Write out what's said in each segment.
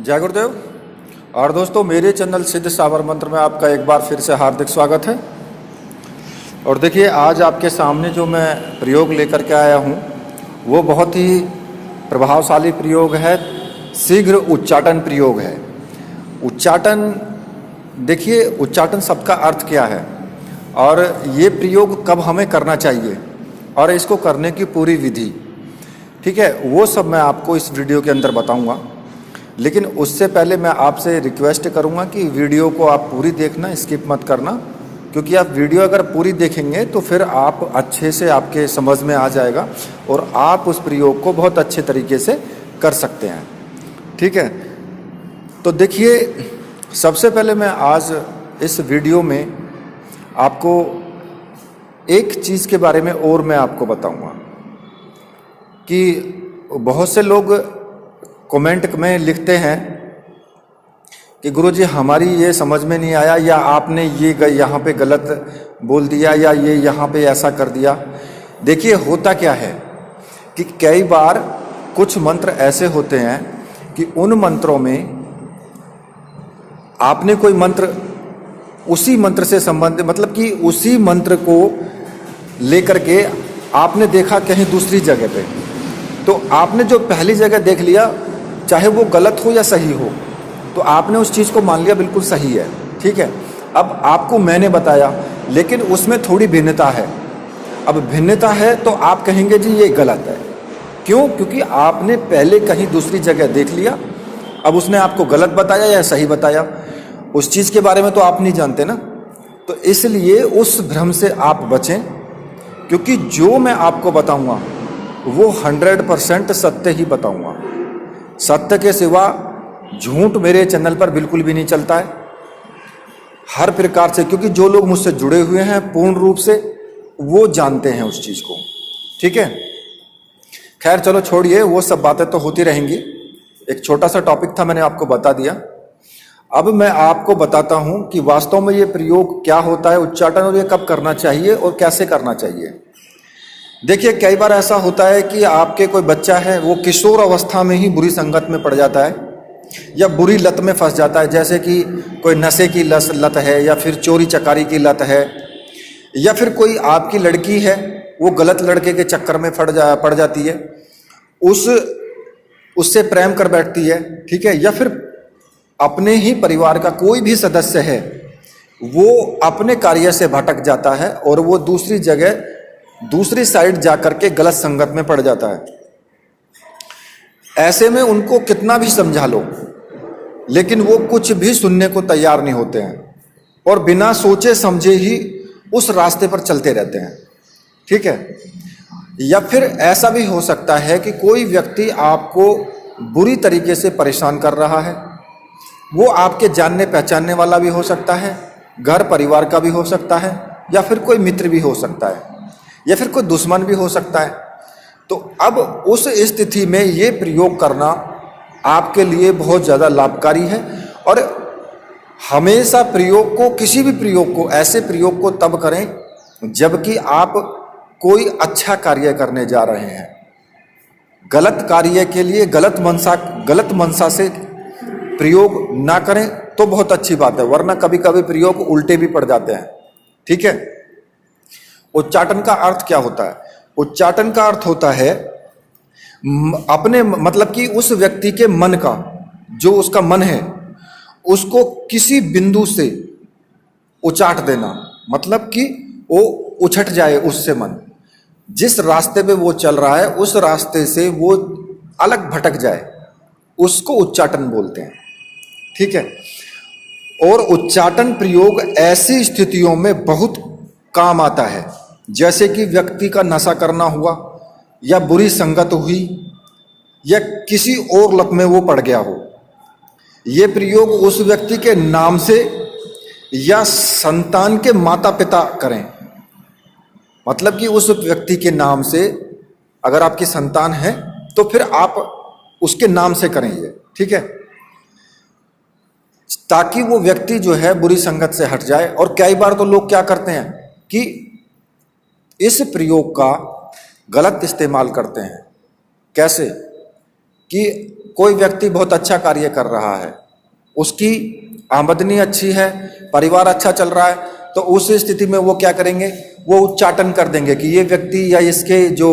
जय गुरुदेव। और दोस्तों, मेरे चैनल सिद्ध सावर मंत्र में आपका एक बार फिर से हार्दिक स्वागत है। और देखिए, आज आपके सामने जो मैं प्रयोग लेकर के आया हूँ वो बहुत ही प्रभावशाली प्रयोग है, शीघ्र उच्चाटन प्रयोग है। उच्चाटन, देखिए उच्चाटन शब्द का अर्थ क्या है और ये प्रयोग कब हमें करना चाहिए और इसको करने की पूरी विधि, ठीक है, वो सब मैं आपको इस वीडियो के अंदर बताऊंगा। लेकिन उससे पहले मैं आपसे रिक्वेस्ट करूंगा कि वीडियो को आप पूरी देखना, स्किप मत करना, क्योंकि आप वीडियो अगर पूरी देखेंगे तो फिर आप अच्छे से आपके समझ में आ जाएगा और आप उस प्रयोग को बहुत अच्छे तरीके से कर सकते हैं, ठीक है। तो देखिए, सबसे पहले मैं आज इस वीडियो में आपको एक चीज़ के बारे में और मैं आपको बताऊंगा कि बहुत से लोग कमेंट में लिखते हैं कि गुरुजी हमारी ये समझ में नहीं आया, या आपने ये यहाँ पे गलत बोल दिया, या ये यहाँ पे ऐसा कर दिया। देखिए, होता क्या है कि कई बार कुछ मंत्र ऐसे होते हैं कि उन मंत्रों में आपने कोई मंत्र उसी मंत्र से संबंधित, मतलब कि उसी मंत्र को लेकर के आपने देखा कहीं दूसरी जगह पे, तो आपने जो पहली जगह देख लिया, चाहे वो गलत हो या सही हो, तो आपने उस चीज़ को मान लिया बिल्कुल सही है, ठीक है। अब आपको मैंने बताया, लेकिन उसमें थोड़ी भिन्नता है। अब भिन्नता है तो आप कहेंगे जी ये गलत है। क्यों? क्योंकि आपने पहले कहीं दूसरी जगह देख लिया, अब उसने आपको गलत बताया या सही बताया, उस चीज़ के बारे में तो आप नहीं जानते ना। तो इसलिए उस भ्रम से आप बचें, क्योंकि जो मैं आपको बताऊंगा वो 100% सत्य ही बताऊंगा। सत्य के सिवा झूठ मेरे चैनल पर बिल्कुल भी नहीं चलता है, हर प्रकार से, क्योंकि जो लोग मुझसे जुड़े हुए हैं पूर्ण रूप से वो जानते हैं उस चीज़ को, ठीक है। खैर चलो छोड़िए, वो सब बातें तो होती रहेंगी। एक छोटा सा टॉपिक था, मैंने आपको बता दिया। अब मैं आपको बताता हूं कि वास्तव में ये प्रयोग क्या होता है उच्चाटन, और ये कब करना चाहिए और कैसे करना चाहिए। देखिए, कई बार ऐसा होता है कि आपके कोई बच्चा है, वो किशोर अवस्था में ही बुरी संगत में पड़ जाता है या बुरी लत में फंस जाता है, जैसे कि कोई नशे की लत है, या फिर चोरी चकारी की लत है, या फिर कोई आपकी लड़की है वो गलत लड़के के चक्कर में पड़ जाती है, उससे प्रेम कर बैठती है, ठीक है। या फिर अपने ही परिवार का कोई भी सदस्य है वो अपने कार्य से भटक जाता है और वो दूसरी जगह, दूसरी साइड जाकर के गलत संगत में पड़ जाता है। ऐसे में उनको कितना भी समझा लो, लेकिन वो कुछ भी सुनने को तैयार नहीं होते हैं और बिना सोचे समझे ही उस रास्ते पर चलते रहते हैं, ठीक है। या फिर ऐसा भी हो सकता है कि कोई व्यक्ति आपको बुरी तरीके से परेशान कर रहा है, वो आपके जानने पहचानने वाला भी हो सकता है, घर परिवार का भी हो सकता है, या फिर कोई मित्र भी हो सकता है, या फिर कोई दुश्मन भी हो सकता है। तो अब उस स्थिति में ये प्रयोग करना आपके लिए बहुत ज़्यादा लाभकारी है। और हमेशा प्रयोग को, किसी भी प्रयोग को, ऐसे प्रयोग को तब करें जबकि आप कोई अच्छा कार्य करने जा रहे हैं। गलत कार्य के लिए गलत मनसा से प्रयोग ना करें तो बहुत अच्छी बात है, वरना कभी कभी प्रयोग उल्टे भी पड़ जाते हैं, ठीक है। उच्चाटन का अर्थ क्या होता है? उच्चाटन का अर्थ होता है अपने, मतलब कि उस व्यक्ति के मन का, जो उसका मन है उसको किसी बिंदु से उचाट देना, मतलब कि वो उछट जाए उससे मन, जिस रास्ते पे वो चल रहा है उस रास्ते से वो अलग भटक जाए, उसको उच्चाटन बोलते हैं, ठीक है। और उच्चाटन प्रयोग ऐसी स्थितियों में बहुत काम आता है, जैसे कि व्यक्ति का नशा करना हुआ, या बुरी संगत हुई, या किसी और लत में वो पड़ गया हो। ये प्रयोग उस व्यक्ति के नाम से या संतान के माता पिता करें, मतलब कि उस व्यक्ति के नाम से, अगर आपकी संतान है तो फिर आप उसके नाम से करें ये, ठीक है, ताकि वो व्यक्ति जो है बुरी संगत से हट जाए। और कई बार तो लोग क्या करते हैं कि इस प्रयोग का गलत इस्तेमाल करते हैं। कैसे? कि कोई व्यक्ति बहुत अच्छा कार्य कर रहा है, उसकी आमदनी अच्छी है, परिवार अच्छा चल रहा है, तो उस स्थिति में वो क्या करेंगे, वो उच्चाटन कर देंगे कि ये व्यक्ति या इसके जो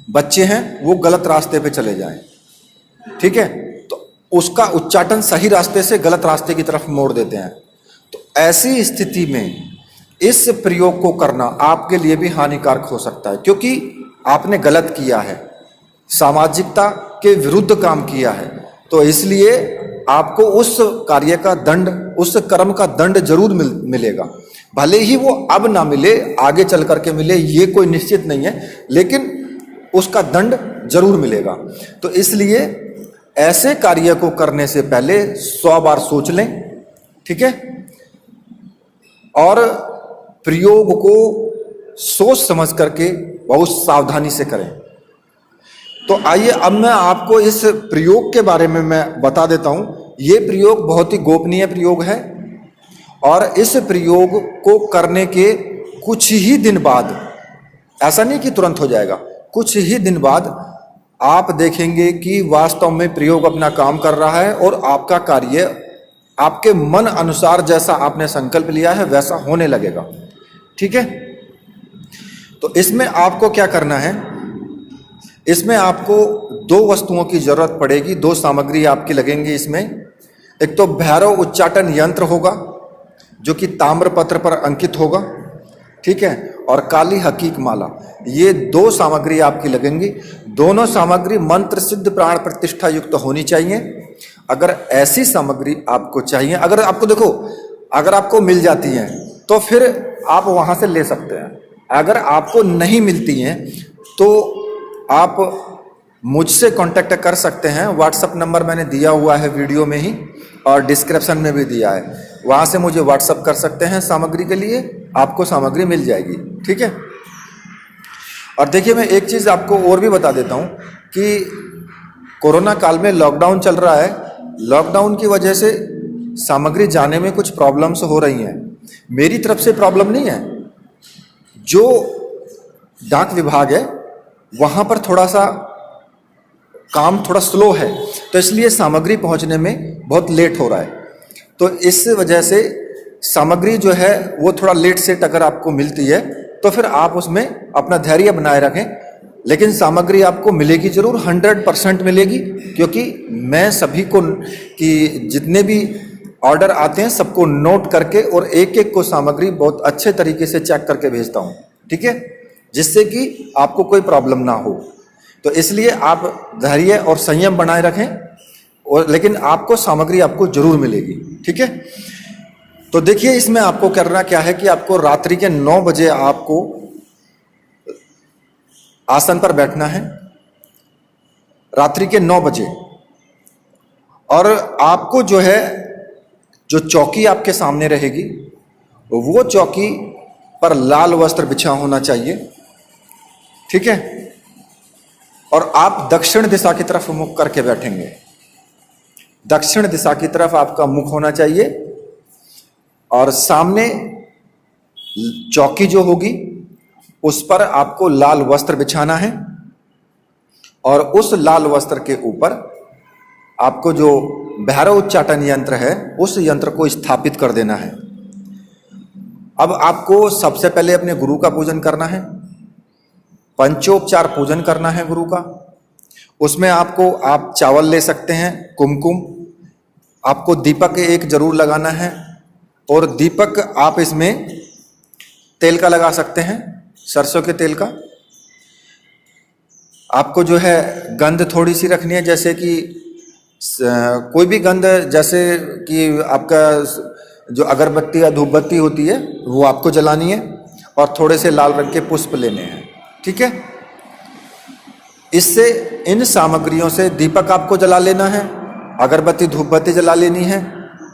बच्चे हैं वो गलत रास्ते पे चले जाएं। ठीक है, तो उसका उच्चाटन सही रास्ते से गलत रास्ते की तरफ मोड़ देते हैं। तो ऐसी स्थिति में इस प्रयोग को करना आपके लिए भी हानिकारक हो सकता है, क्योंकि आपने गलत किया है, सामाजिकता के विरुद्ध काम किया है। तो इसलिए आपको उस कार्य का दंड, उस कर्म का दंड जरूर मिलेगा। भले ही वो अब ना मिले, आगे चल करके मिले, ये कोई निश्चित नहीं है, लेकिन उसका दंड जरूर मिलेगा। तो इसलिए ऐसे कार्य को करने से पहले 100 बार सोच लें। ठीक है, और प्रयोग को सोच समझ करके बहुत सावधानी से करें। तो आइए अब मैं आपको इस प्रयोग के बारे में मैं बता देता हूं। ये प्रयोग बहुत ही गोपनीय प्रयोग है, और इस प्रयोग को करने के कुछ ही दिन बाद, ऐसा नहीं कि तुरंत हो जाएगा, कुछ ही दिन बाद आप देखेंगे कि वास्तव में प्रयोग अपना काम कर रहा है और आपका कार्य आपके मन अनुसार जैसा आपने संकल्प लिया है वैसा होने लगेगा। ठीक है, तो इसमें आपको क्या करना है, इसमें आपको 2 वस्तुओं की जरूरत पड़ेगी, 2 सामग्री आपकी लगेंगी इसमें। एक तो भैरव उच्चाटन यंत्र होगा जो कि ताम्र पत्र पर अंकित होगा। ठीक है, और काली हकीक माला, ये 2 सामग्री आपकी लगेंगी। दोनों सामग्री मंत्र सिद्ध प्राण प्रतिष्ठा युक्त होनी चाहिए। अगर ऐसी सामग्री आपको चाहिए, अगर आपको देखो, अगर आपको मिल जाती है तो फिर आप वहां से ले सकते हैं। अगर आपको नहीं मिलती हैं तो आप मुझसे कांटेक्ट कर सकते हैं। व्हाट्सएप नंबर मैंने दिया हुआ है वीडियो में ही, और डिस्क्रिप्शन में भी दिया है, वहां से मुझे व्हाट्सएप कर सकते हैं सामग्री के लिए, आपको सामग्री मिल जाएगी। ठीक है, और देखिए मैं एक चीज़ आपको और भी बता देता हूं कि कोरोना काल में लॉकडाउन चल रहा है। लॉकडाउन की वजह से सामग्री जाने में कुछ प्रॉब्लम्स हो रही हैं। मेरी तरफ से प्रॉब्लम नहीं है, जो डाक विभाग है वहां पर थोड़ा सा काम थोड़ा स्लो है, तो इसलिए सामग्री पहुंचने में बहुत लेट हो रहा है। तो इस वजह से सामग्री जो है वो थोड़ा लेट सेट अगर आपको मिलती है तो फिर आप उसमें अपना धैर्य बनाए रखें, लेकिन सामग्री आपको मिलेगी जरूर, 100% मिलेगी। क्योंकि मैं सभी को कि जितने भी ऑर्डर आते हैं सबको नोट करके और एक एक को सामग्री बहुत अच्छे तरीके से चेक करके भेजता हूँ। ठीक है, जिससे कि आपको कोई प्रॉब्लम ना हो। तो इसलिए आप धैर्य और संयम बनाए रखें, और लेकिन आपको सामग्री आपको जरूर मिलेगी। ठीक है, तो देखिए इसमें आपको करना क्या है कि आपको रात्रि के 9 बजे आपको आसन पर बैठना है, रात्रि के 9 बजे। और आपको जो है, जो चौकी आपके सामने रहेगी वो चौकी पर लाल वस्त्र बिछा होना चाहिए। ठीक है, और आप दक्षिण दिशा की तरफ मुख करके बैठेंगे। दक्षिण दिशा की तरफ आपका मुख होना चाहिए, और सामने चौकी जो होगी उस पर आपको लाल वस्त्र बिछाना है, और उस लाल वस्त्र के ऊपर आपको जो भैरव उच्चाटन यंत्र है उस यंत्र को स्थापित कर देना है। अब आपको सबसे पहले अपने गुरु का पूजन करना है, पंचोपचार पूजन करना है गुरु का। उसमें आपको आप चावल ले सकते हैं, कुमकुम, आपको दीपक एक जरूर लगाना है, और दीपक आप इसमें तेल का लगा सकते हैं, सरसों के तेल का। आपको जो है गंध थोड़ी सी रखनी है, जैसे कि कोई भी गंध, जैसे कि आपका जो अगरबत्ती या धूप बत्ती होती है वो आपको जलानी है, और थोड़े से लाल रंग के पुष्प लेने हैं। ठीक है, इससे इन सामग्रियों से दीपक आपको जला लेना है, अगरबत्ती धूप बत्ती जला लेनी है,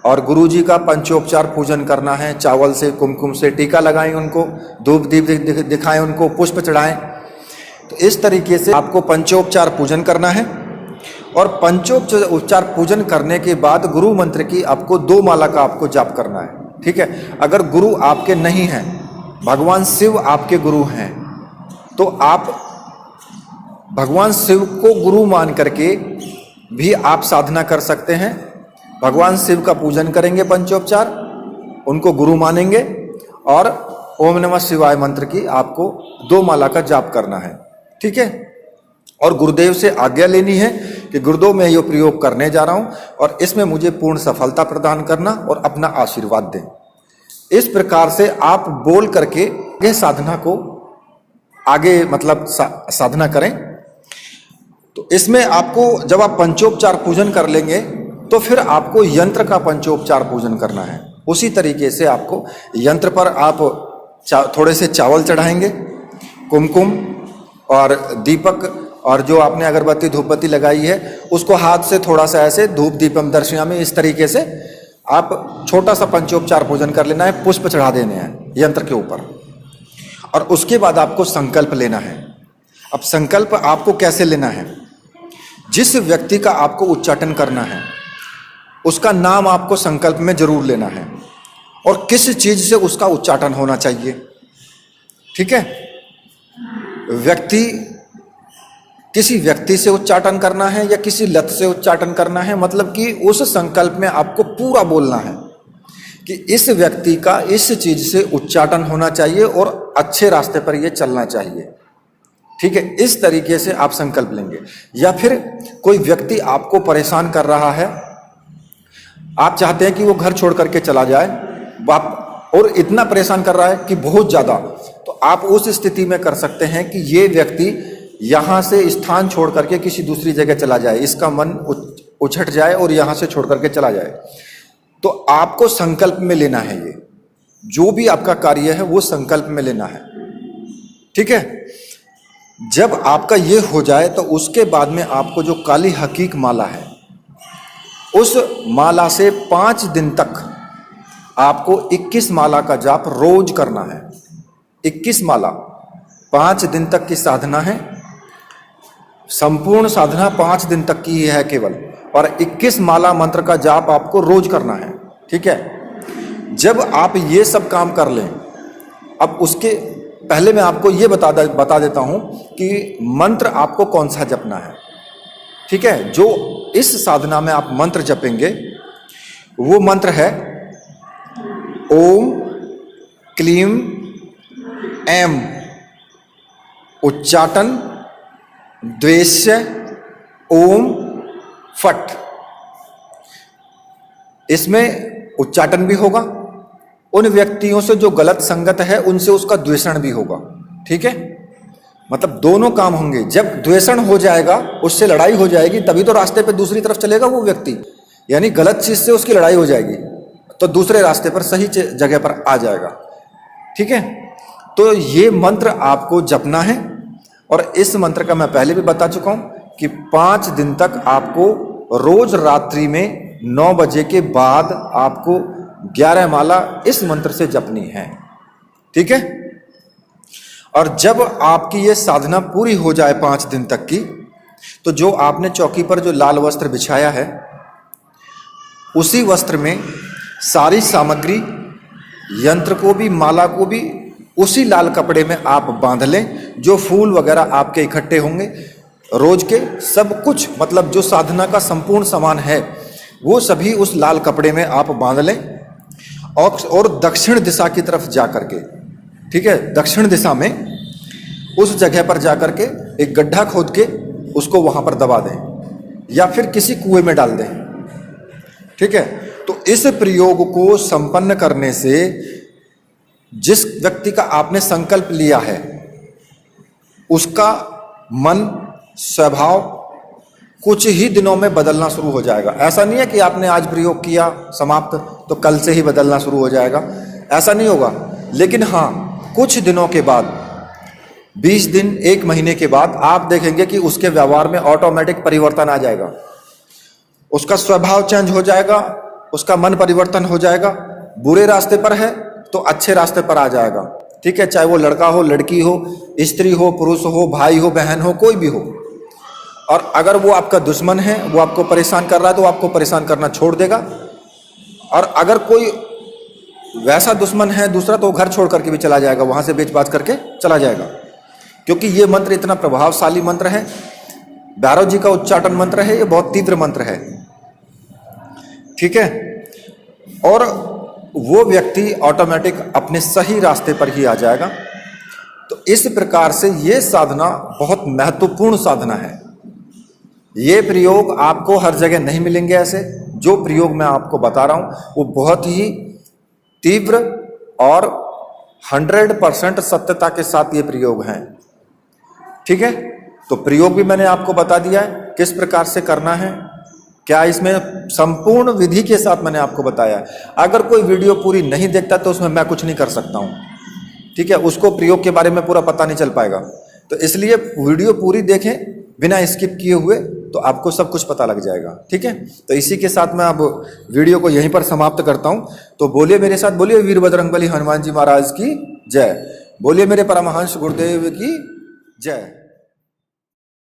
और गुरुजी का पंचोपचार पूजन करना है। चावल से, कुमकुम से टीका लगाएं उनको, धूप दीप दिखाएं उनको, पुष्प चढ़ाएं। तो इस तरीके से आपको पंचोपचार पूजन करना है। और पंचोपचार पूजन करने के बाद गुरु मंत्र की आपको 2 माला का आपको जाप करना है। ठीक है, अगर गुरु आपके नहीं हैं, भगवान शिव आपके गुरु हैं, तो आप भगवान शिव को गुरु मान करके भी आप साधना कर सकते हैं। भगवान शिव का पूजन करेंगे पंचोपचार, उनको गुरु मानेंगे और ओम नमः शिवाय मंत्र की आपको 2 माला का जाप करना है, ठीक है। और गुरुदेव से आज्ञा लेनी है कि गुरुदेव मैं ये प्रयोग करने जा रहा हूं और इसमें मुझे पूर्ण सफलता प्रदान करना और अपना आशीर्वाद दें। इस प्रकार से आप बोल करके यह साधना को आगे मतलब साधना करें। तो इसमें आपको जब आप पंचोपचार पूजन कर लेंगे तो फिर आपको यंत्र का पंचोपचार पूजन करना है। उसी तरीके से आपको यंत्र पर आप थोड़े से चावल चढ़ाएंगे, कुमकुम और दीपक, और जो आपने अगरबत्ती धूपबत्ती लगाई है उसको हाथ से थोड़ा सा ऐसे धूप दीपम दर्शयामि इस तरीके से आप छोटा सा पंचोपचार पूजन कर लेना है। पुष्प चढ़ा देने हैं यंत्र के ऊपर और उसके बाद आपको संकल्प लेना है। अब संकल्प आपको कैसे लेना है? जिस व्यक्ति का आपको उच्चाटन करना है उसका नाम आपको संकल्प में जरूर लेना है और किस चीज से उसका उच्चाटन होना चाहिए, ठीक है। किसी व्यक्ति से उच्चाटन करना है या किसी लत से उच्चाटन करना है, मतलब कि उस संकल्प में आपको पूरा बोलना है कि इस व्यक्ति का इस चीज से उच्चाटन होना चाहिए और अच्छे रास्ते पर यह चलना चाहिए, ठीक है। इस तरीके से आप संकल्प लेंगे। या फिर कोई व्यक्ति आपको परेशान कर रहा है, आप चाहते हैं कि वो घर छोड़ करके चला जाए और इतना परेशान कर रहा है कि बहुत ज्यादा, तो आप उस स्थिति में कर सकते हैं कि ये व्यक्ति यहां से स्थान छोड़ करके किसी दूसरी जगह चला जाए, इसका मन उछट जाए और यहां से छोड़ करके चला जाए। तो आपको संकल्प में लेना है, ये जो भी आपका कार्य है वो संकल्प में लेना है, ठीक है। जब आपका ये हो जाए तो उसके बाद में आपको जो काली हकीक माला है उस माला से 5 दिन तक आपको 21 माला का जाप रोज करना है। 21 माला 5 दिन तक की साधना है, संपूर्ण साधना 5 दिन तक की ही है केवल, और 21 माला मंत्र का जाप आपको रोज करना है, ठीक है। जब आप ये सब काम कर लें, अब उसके पहले मैं आपको ये बता देता हूं कि मंत्र आपको कौन सा जपना है, ठीक है। जो इस साधना में आप मंत्र जपेंगे वो मंत्र है ओम क्लीम एम उच्चाटन द्वेष्य ओम फट। इसमें उच्चाटन भी होगा, उन व्यक्तियों से जो गलत संगत है उनसे उसका द्वेषण भी होगा, ठीक है। मतलब दोनों काम होंगे। जब द्वेषण हो जाएगा, उससे लड़ाई हो जाएगी, तभी तो रास्ते पे दूसरी तरफ चलेगा वो व्यक्ति, यानी गलत चीज से उसकी लड़ाई हो जाएगी तो दूसरे रास्ते पर सही जगह पर आ जाएगा, ठीक है। तो ये मंत्र आपको जपना है और इस मंत्र का मैं पहले भी बता चुका हूं कि 5 दिन तक आपको रोज रात्रि में 9 बजे के बाद आपको 11 माला इस मंत्र से जपनी है, ठीक है। और जब आपकी ये साधना पूरी हो जाए 5 दिन तक की, तो जो आपने चौकी पर जो लाल वस्त्र बिछाया है उसी वस्त्र में सारी सामग्री, यंत्र को भी माला को भी उसी लाल कपड़े में आप बांध लें। जो फूल वगैरह आपके इकट्ठे होंगे रोज के, सब कुछ मतलब जो साधना का संपूर्ण सामान है वो सभी उस लाल कपड़े में आप बांध लें और दक्षिण दिशा की तरफ जा करके, ठीक है, दक्षिण दिशा में उस जगह पर जा करके एक गड्ढा खोद के उसको वहां पर दबा दें या फिर किसी कुएं में डाल दें, ठीक है। तो इस प्रयोग को संपन्न करने से जिस व्यक्ति का आपने संकल्प लिया है उसका मन स्वभाव कुछ ही दिनों में बदलना शुरू हो जाएगा। ऐसा नहीं है कि आपने आज प्रयोग किया समाप्त तो कल से ही बदलना शुरू हो जाएगा, ऐसा नहीं होगा। लेकिन हाँ, कुछ दिनों के बाद, 20 दिन 1 महीने के बाद आप देखेंगे कि उसके व्यवहार में ऑटोमेटिक परिवर्तन आ जाएगा, उसका स्वभाव चेंज हो जाएगा, उसका मन परिवर्तन हो जाएगा। बुरे रास्ते पर है तो अच्छे रास्ते पर आ जाएगा, ठीक है। चाहे वो लड़का हो, लड़की हो, स्त्री हो, पुरुष हो, भाई हो, बहन हो, कोई भी हो। और अगर वो आपका दुश्मन है, वो आपको परेशान कर रहा है, तो आपको परेशान करना छोड़ देगा। और अगर कोई वैसा दुश्मन है दूसरा, तो वो घर छोड़ करके भी चला जाएगा, वहां से बेच बाच करके चला जाएगा। क्योंकि ये मंत्र इतना प्रभावशाली मंत्र है, भैरव जी का उच्चाटन मंत्र है, ये बहुत तीव्र मंत्र है। ठीक है, और वो व्यक्ति ऑटोमेटिक अपने सही रास्ते पर ही आ जाएगा। तो इस प्रकार से ये साधना बहुत महत्वपूर्ण साधना है। ये प्रयोग आपको हर जगह नहीं मिलेंगे। ऐसे जो प्रयोग मैं आपको बता रहा हूं वो बहुत ही तीव्र और 100% सत्यता के साथ ये प्रयोग हैं। ठीक है, तो प्रयोग भी मैंने आपको बता दिया है किस प्रकार से करना है, क्या इसमें संपूर्ण विधि के साथ मैंने आपको बताया है। अगर कोई वीडियो पूरी नहीं देखता तो उसमें मैं कुछ नहीं कर सकता हूं। ठीक है, उसको प्रयोग के बारे में पूरा पता नहीं चल पाएगा। तो इसलिए वीडियो पूरी देखें बिना स्किप किए हुए, तो आपको सब कुछ पता लग जाएगा। ठीक है, तो इसी के साथ मैं अब वीडियो को यहीं पर समाप्त करता हूं। तो बोलिए मेरे साथ, बोलिए वीर बजरंगबली हनुमान जी महाराज की जय, बोलिए मेरे परमहंस गुरुदेव की जय।